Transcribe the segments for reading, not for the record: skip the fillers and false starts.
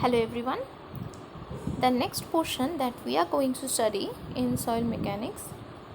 Hello everyone. The next portion that we are going to study in soil mechanics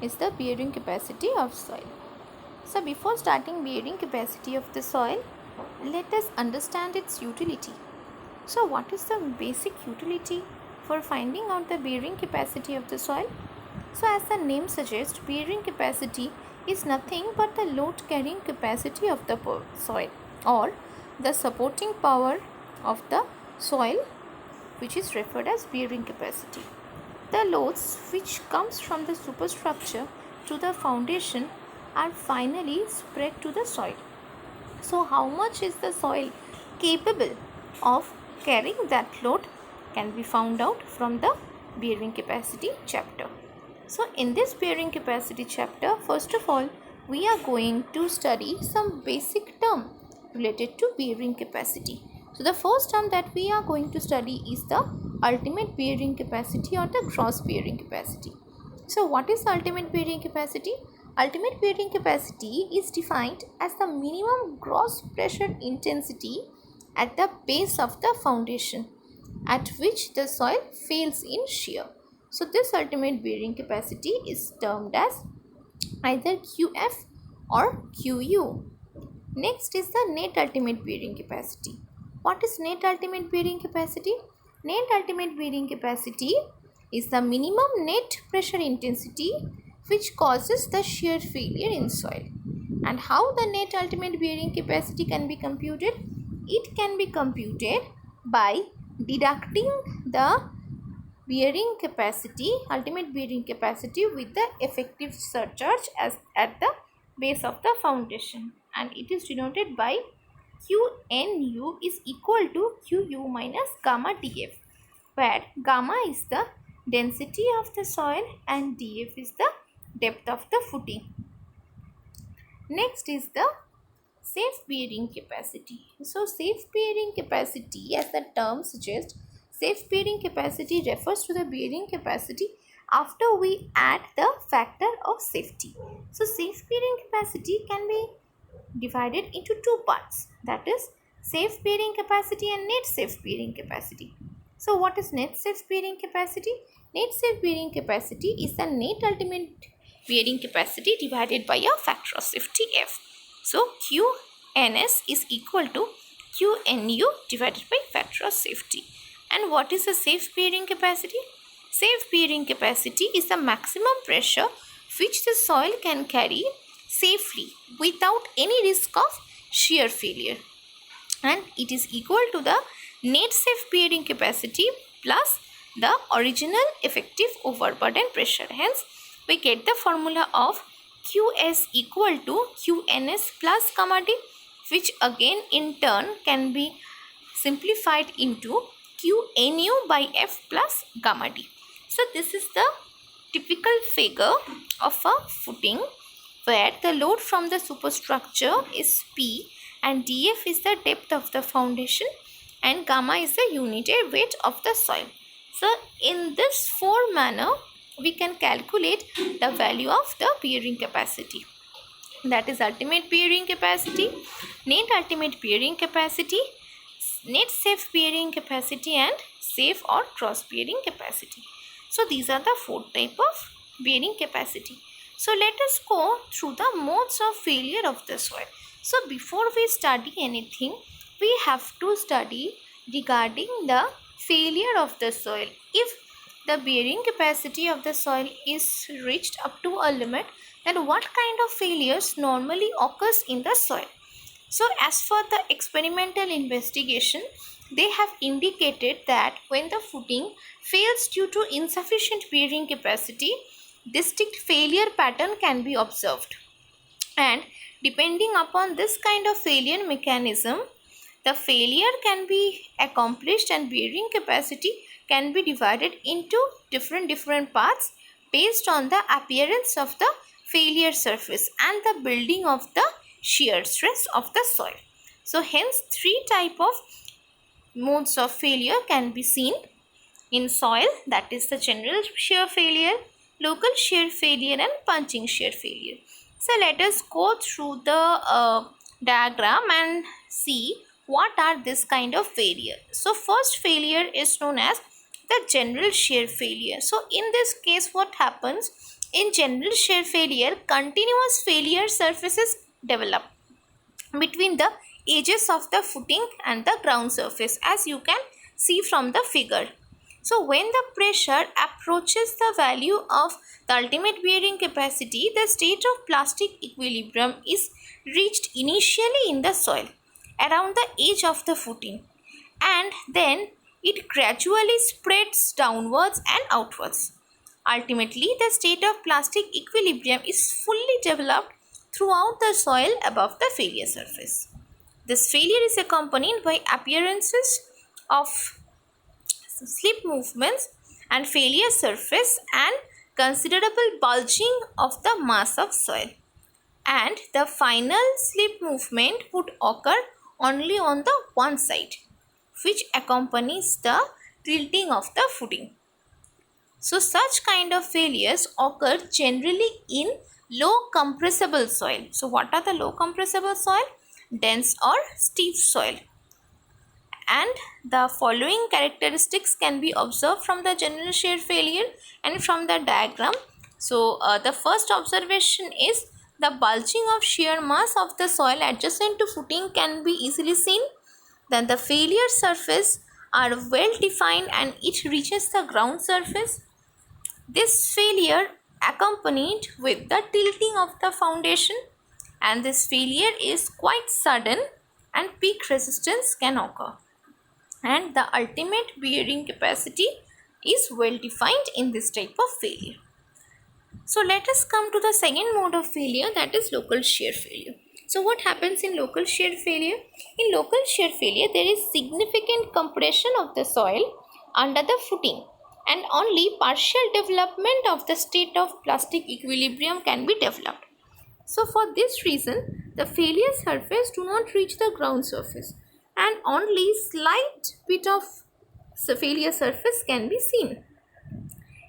is the bearing capacity of soil. So before starting bearing capacity of the soil, let us understand its utility. So what is the basic utility for finding out the bearing capacity of the soil? So as the name suggests, bearing capacity is nothing but the load carrying capacity of the soil or the supporting power of the soil, which is referred as bearing capacity. The loads which comes from the superstructure to the foundation are finally spread to the soil. So how much is the soil capable of carrying that load can be found out from the bearing capacity chapter. So in this bearing capacity chapter, first of all, we are going to study some basic term related to bearing capacity. So the first term that we are going to study is the ultimate bearing capacity or the gross bearing capacity. So what is ultimate bearing capacity? Ultimate bearing capacity is defined as the minimum gross pressure intensity at the base of the foundation at which the soil fails in shear. So this ultimate bearing capacity is termed as either QF or QU. Next is the net ultimate bearing capacity. What is net ultimate bearing capacity? Net ultimate bearing capacity is the minimum net pressure intensity which causes the shear failure in soil. And how the net ultimate bearing capacity can be computed? It can be computed by deducting the bearing capacity, ultimate bearing capacity, with the effective surcharge as at the base of the foundation, and it is denoted by QNU is equal to QU minus gamma DF, where gamma is the density of the soil and DF is the depth of the footing. Next is the safe bearing capacity. So safe bearing capacity, as the term suggests, safe bearing capacity refers to the bearing capacity after we add the factor of safety. So safe bearing capacity can be divided into two parts, that is safe bearing capacity and net safe bearing capacity. So what is net safe bearing capacity? Net safe bearing capacity is the net ultimate bearing capacity divided by a factor of safety F. So QNS is equal to QNU divided by factor of safety. And what is the safe bearing capacity? Safe bearing capacity is the maximum pressure which the soil can carry safely without any risk of shear failure, and it is equal to the net safe bearing capacity plus the original effective overburden pressure. Hence we get the formula of QS equal to QNS plus gamma D, which again in turn can be simplified into QNU by F plus gamma D. So this is the typical figure of a footing where the load from the superstructure is P and DF is the depth of the foundation and gamma is the unitary weight of the soil. So in this manner we can calculate the value of the bearing capacity, that is ultimate bearing capacity, net ultimate bearing capacity, net safe bearing capacity and safe or cross bearing capacity. So these are the four type of bearing capacity. So let us go through the modes of failure of the soil. So before we study anything, we have to study regarding the failure of the soil. If the bearing capacity of the soil is reached up to a limit, then what kind of failures normally occurs in the soil? So as for the experimental investigation, they have indicated that when the footing fails due to insufficient bearing capacity, distinct failure pattern can be observed. And depending upon this kind of failure mechanism, the failure can be accomplished and bearing capacity can be divided into different parts based on the appearance of the failure surface and the building of the shear stress of the soil. So hence three type of modes of failure can be seen in soil, that is the general shear failure, local shear failure and punching shear failure. So let us go through the diagram and see what are this kind of failure? So first failure is known as the general shear failure. So in this case, what happens? In general shear failure, continuous failure surfaces develop between the edges of the footing and the ground surface, as you can see from the figure. So when the pressure approaches the value of the ultimate bearing capacity, the state of plastic equilibrium is reached initially in the soil around the edge of the footing, and then it gradually spreads downwards and outwards. Ultimately, the state of plastic equilibrium is fully developed throughout the soil above the failure surface. This failure is accompanied by appearances of slip movements and failure surface and considerable bulging of the mass of soil, and the final slip movement would occur only on the one side, which accompanies the tilting of the footing. So such kind of failures occur generally in low compressible soil. So what are the low compressible soil? Dense or stiff soil. And the following characteristics can be observed from the general shear failure and from the diagram. So the first observation is the bulging of shear mass of the soil adjacent to footing can be easily seen. Then the failure surface are well defined and it reaches the ground surface. This failure accompanied with the tilting of the foundation, and this failure is quite sudden and peak resistance can occur, and the ultimate bearing capacity is well defined in this type of failure. So let us come to the second mode of failure, that is local shear failure. So what happens in local shear failure? In local shear failure, there is significant compression of the soil under the footing, and only partial development of the state of plastic equilibrium can be developed. So for this reason, the failure surface do not reach the ground surface, and only slight bit of failure surface can be seen.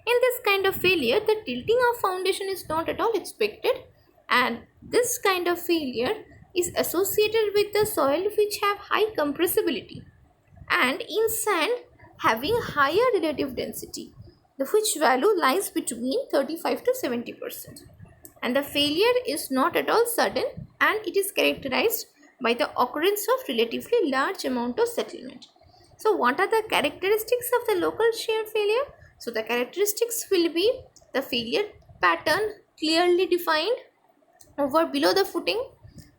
In this kind of failure, the tilting of foundation is not at all expected, and this kind of failure is associated with the soil which have high compressibility, and in sand having higher relative density, the which value lies between 35 to 70%. And the failure is not at all sudden, and it is characterized by the occurrence of relatively large amount of settlement. So what are the characteristics of the local shear failure? So the characteristics will be the failure pattern clearly defined over below the footing,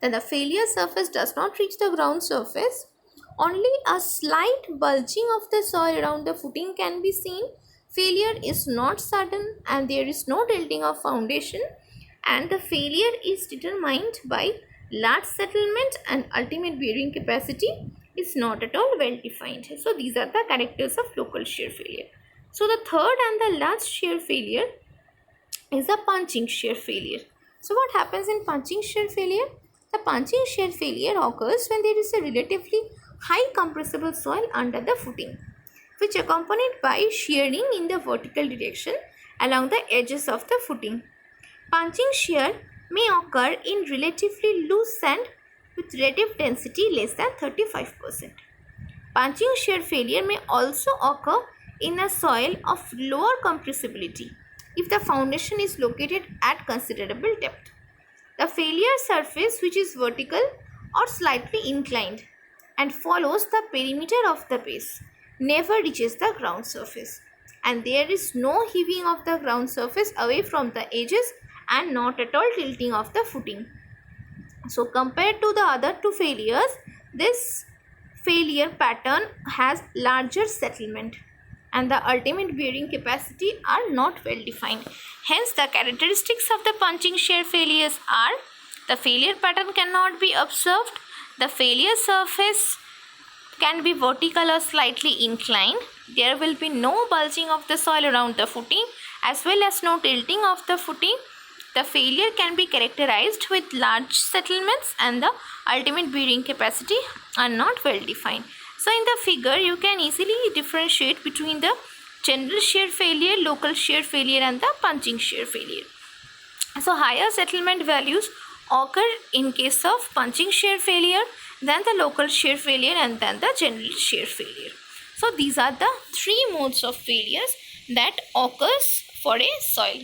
then the failure surface does not reach the ground surface, only a slight bulging of the soil around the footing can be seen, failure is not sudden and there is no tilting of foundation, and the failure is determined by large settlement and ultimate bearing capacity is not at all well defined. So these are the characters of local shear failure. So the third and the last shear failure is the punching shear failure. So what happens in punching shear failure? The punching shear failure occurs when there is a relatively high compressible soil under the footing, which accompanied by shearing in the vertical direction along the edges of the footing. Punching shear may occur in relatively loose sand with relative density less than 35%. Punching shear failure may also occur in a soil of lower compressibility if the foundation is located at considerable depth. The failure surface, which is vertical or slightly inclined and follows the perimeter of the base, never reaches the ground surface, and there is no heaving of the ground surface away from the edges and not at all tilting of the footing. So compared to the other two failures, this failure pattern has larger settlement and the ultimate bearing capacity are not well defined. Hence, the characteristics of the punching shear failures are: the failure pattern cannot be observed, the failure surface can be vertical or slightly inclined, there will be no bulging of the soil around the footing as well as no tilting of the footing, the failure can be characterized with large settlements, and the ultimate bearing capacity are not well defined. So in the figure, you can easily differentiate between the general shear failure, local shear failure and the punching shear failure. So higher settlement values occur in case of punching shear failure, then the local shear failure, and then the general shear failure. So these are the three modes of failures that occurs for a soil.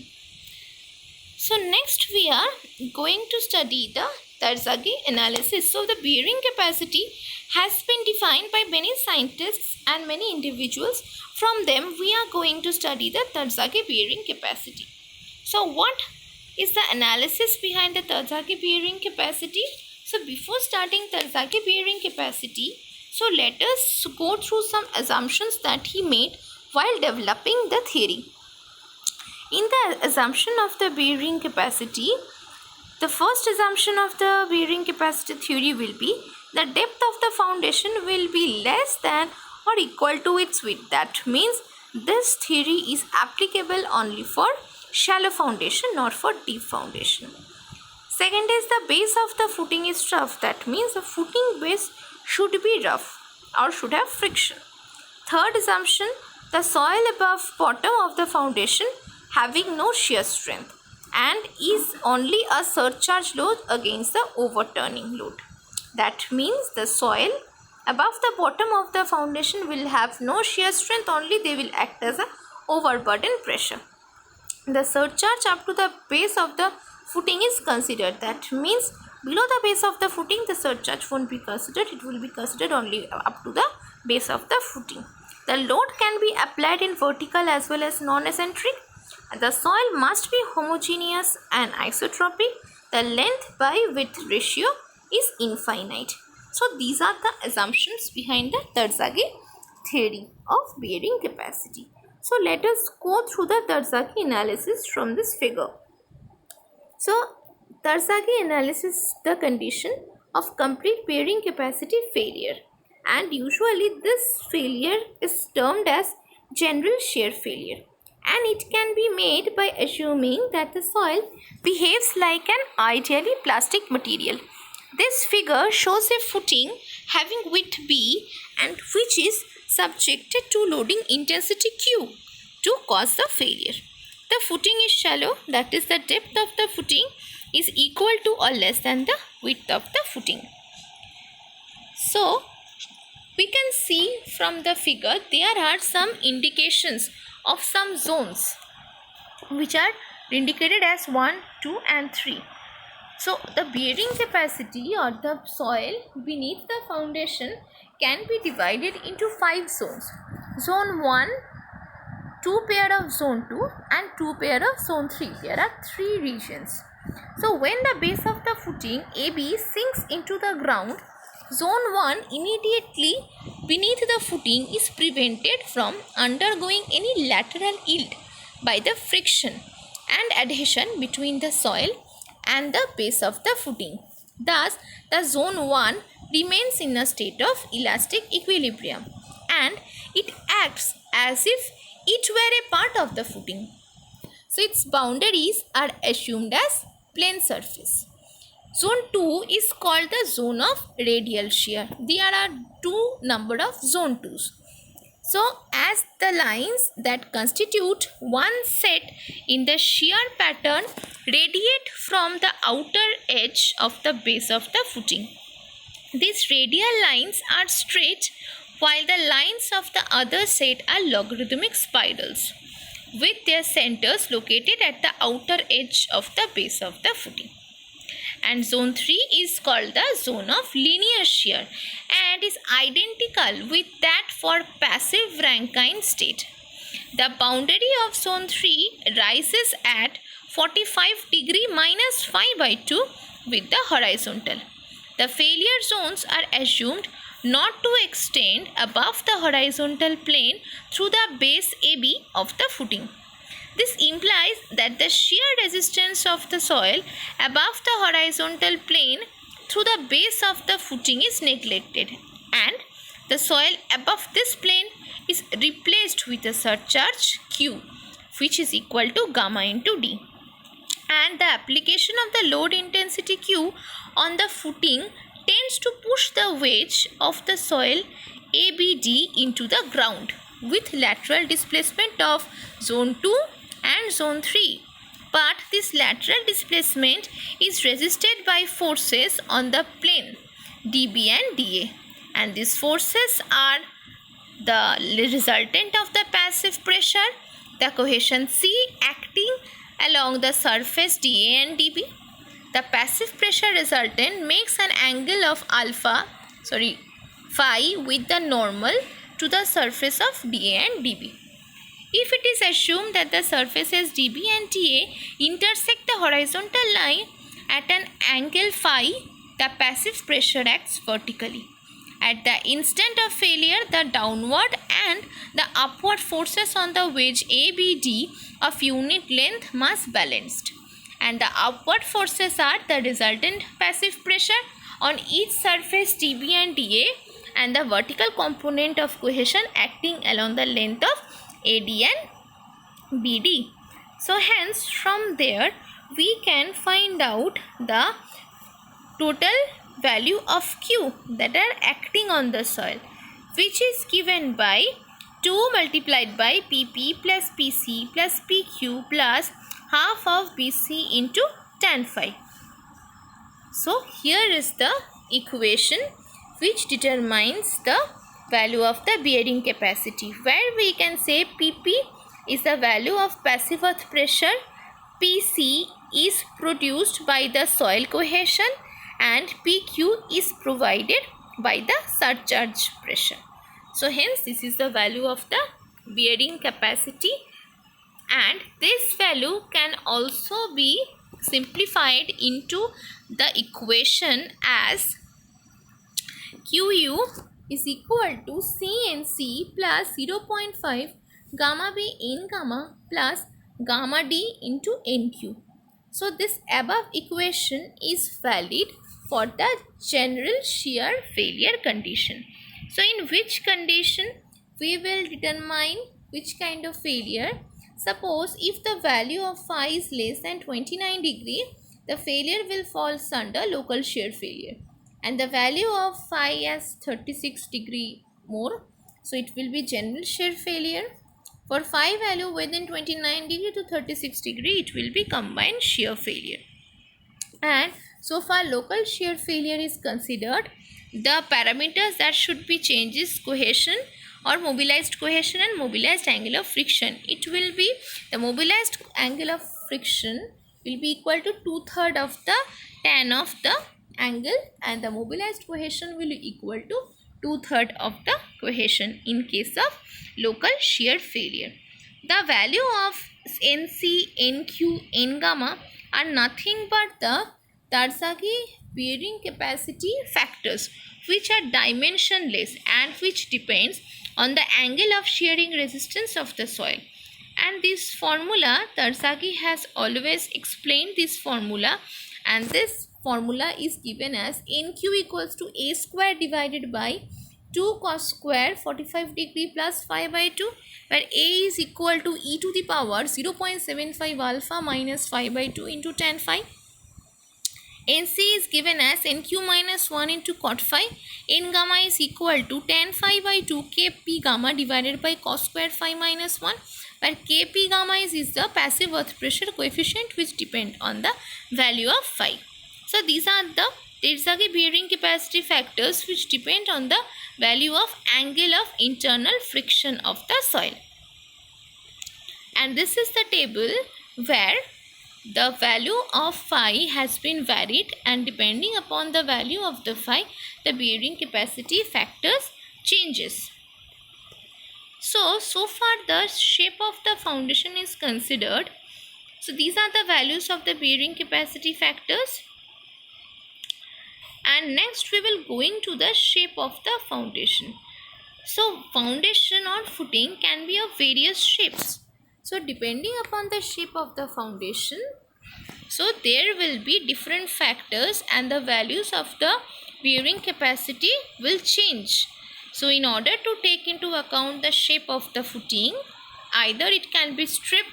So next we are going to study the Terzaghi analysis. So the bearing capacity has been defined by many scientists and many individuals. From them we are going to study the Terzaghi bearing capacity. So what is the analysis behind the Terzaghi bearing capacity? So before starting Terzaghi bearing capacity, so let us go through some assumptions that he made while developing the theory. In the assumption of the bearing capacity, the first assumption of the bearing capacity theory will be the depth of the foundation will be less than or equal to its width. That means this theory is applicable only for shallow foundation, not for deep foundation. Second is the base of the footing is rough. That means the footing base should be rough or should have friction. Third assumption, the soil above bottom of the foundation having no shear strength and is only a surcharge load against the overturning load. That means the soil above the bottom of the foundation will have no shear strength, only they will act as a overburden pressure. The surcharge up to the base of the footing is considered. That means below the base of the footing the surcharge won't be considered, it will be considered only up to the base of the footing. The load can be applied in vertical as well as non-eccentric. The soil must be homogeneous and isotropic. The length by width ratio is infinite. So these are the assumptions behind the Terzaghi theory of bearing capacity. So let us go through the Terzaghi analysis from this figure. So Terzaghi analysis is the condition of complete bearing capacity failure, and usually this failure is termed as general shear failure, and it can be made by assuming that the soil behaves like an ideally plastic material. This figure shows a footing having width B and which is subjected to loading intensity Q to cause the failure. The footing is shallow, that is the depth of the footing is equal to or less than the width of the footing. So we can see from the figure there are some indications of some zones which are indicated as 1, 2 and 3. So the bearing capacity or the soil beneath the foundation can be divided into 5 zones. Zone 1, 2 pair of zone 2 and 2 pair of zone 3. There are 3 regions. So when the base of the footing AB sinks into the ground, zone 1 immediately beneath the footing is prevented from undergoing any lateral yield by the friction and adhesion between the soil and the base of the footing. Thus, the zone 1 remains in a state of elastic equilibrium and it acts as if it were a part of the footing. So, its boundaries are assumed as plane surface. Zone 2 is called the zone of radial shear. There are 2 number of zone 2s. So, as the lines that constitute one set in the shear pattern radiate from the outer edge of the base of the footing. These radial lines are straight while the lines of the other set are logarithmic spirals with their centers located at the outer edge of the base of the footing. And zone 3 is called the zone of linear shear and is identical with that for passive Rankine state. The boundary of zone 3 rises at 45° minus phi by 2 with the horizontal. The failure zones are assumed not to extend above the horizontal plane through the base AB of the footing. This implies that the shear resistance of the soil above the horizontal plane through the base of the footing is neglected and the soil above this plane is replaced with a surcharge Q, which is equal to gamma into D. And the application of the load intensity Q on the footing tends to push the wedge of the soil ABD into the ground with lateral displacement of zone 2 and zone 3. But this lateral displacement is resisted by forces on the plane dB and dA. And these forces are the resultant of the passive pressure, the cohesion C acting along the surface dA and dB. The passive pressure resultant makes an angle of phi with the normal to the surface of dA and dB. If it is assumed that the surfaces dB and dA intersect the horizontal line at an angle phi, the passive pressure acts vertically. At the instant of failure, the downward and the upward forces on the wedge ABD of unit length must balanced, and the upward forces are the resultant passive pressure on each surface dB and dA, and the vertical component of cohesion acting along the length of AD and BD. So hence from there we can find out the total value of Q that are acting on the soil, which is given by 2 multiplied by PP plus PC plus PQ plus half of BC into tan phi. So here is the equation which determines the value of the bearing capacity, where we can say PP is the value of passive earth pressure, PC is produced by the soil cohesion, and PQ is provided by the surcharge pressure. So hence this is the value of the bearing capacity, and this value can also be simplified into the equation as QU is equal to CNC plus 0.5 gamma B in gamma plus gamma D into NQ. So this above equation is valid for the general shear failure condition. So in which condition we will determine which kind of failure? Suppose if the value of phi is less than 29 degree, the failure will fall under local shear failure, and the value of phi as 36 degree more, so it will be general shear failure. For phi value within 29 degree to 36 degree, it will be combined shear failure. And so far local shear failure is considered, the parameters that should be changed is cohesion or mobilized cohesion and mobilized angle of friction. It will be the mobilized angle of friction will be equal to 2/3 of the tan of the angle, and the mobilized cohesion will be equal to 2/3 of the cohesion in case of local shear failure. The value of NC, NQ, N gamma are nothing but the Terzaghi bearing capacity factors, which are dimensionless and which depends on the angle of shearing resistance of the soil. And this formula, Terzaghi has always explained this formula, and this formula is given as NQ equals to A square divided by 2 cos square 45 degree plus phi by 2, where A is equal to e to the power 0.75 alpha minus phi by 2 into tan phi. NC is given as NQ minus 1 into cot phi. N gamma is equal to tan phi by 2 Kp gamma divided by cos square phi minus 1, where Kp gamma is the passive earth pressure coefficient which depend on the value of phi. So these are the Terzaghi bearing capacity factors which depend on the value of angle of internal friction of the soil. And this is the table where the value of phi has been varied, and depending upon the value of the phi, the bearing capacity factors changes. So far the shape of the foundation is considered. So these are the values of the bearing capacity factors. And next we will go into the shape of the foundation. So foundation or footing can be of various shapes. So depending upon the shape of the foundation, so there will be different factors and the values of the bearing capacity will change. So in order to take into account the shape of the footing, either it can be strip,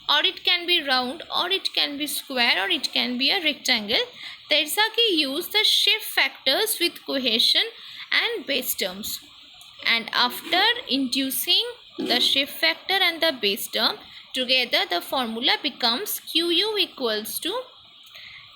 or it can be round, or it can be square, or it can be a rectangle, Terzaghi used the shape factors with cohesion and base terms. And after inducing the shape factor and the base term together, the formula becomes QU equals to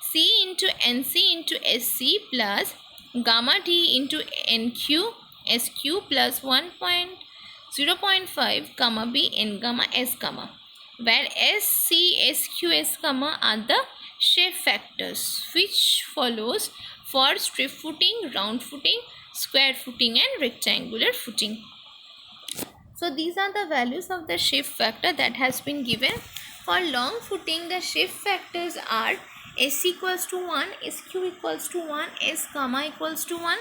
C into NC into SC plus gamma d into NQ SQ plus 0.5 comma B N gamma S gamma, where S, C, SQ, S gamma are the shape factors which follows for strip footing, round footing, square footing and rectangular footing. So these are the values of the shape factor that has been given. For long footing, the shape factors are S equals to 1, SQ equals to 1, S gamma equals to 1.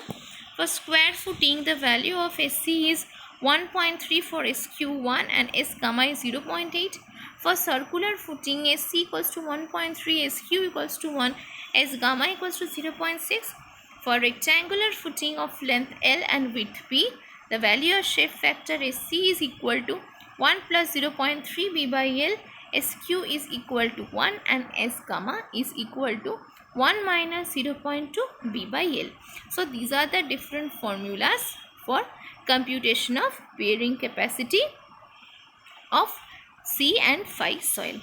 For square footing, the value of SC is 1.3 for SQ1 and S gamma is 0.8. For circular footing, SC equals to 1.3, SQ equals to 1, S gamma equals to 0.6. For rectangular footing of length L and width B, the value of shape factor SC is equal to 1 plus 0.3 B by L, SQ is equal to 1 and S gamma is equal to 1 minus 0.2 B by L. So these are the different formulas for computation of bearing capacity of C and phi soil.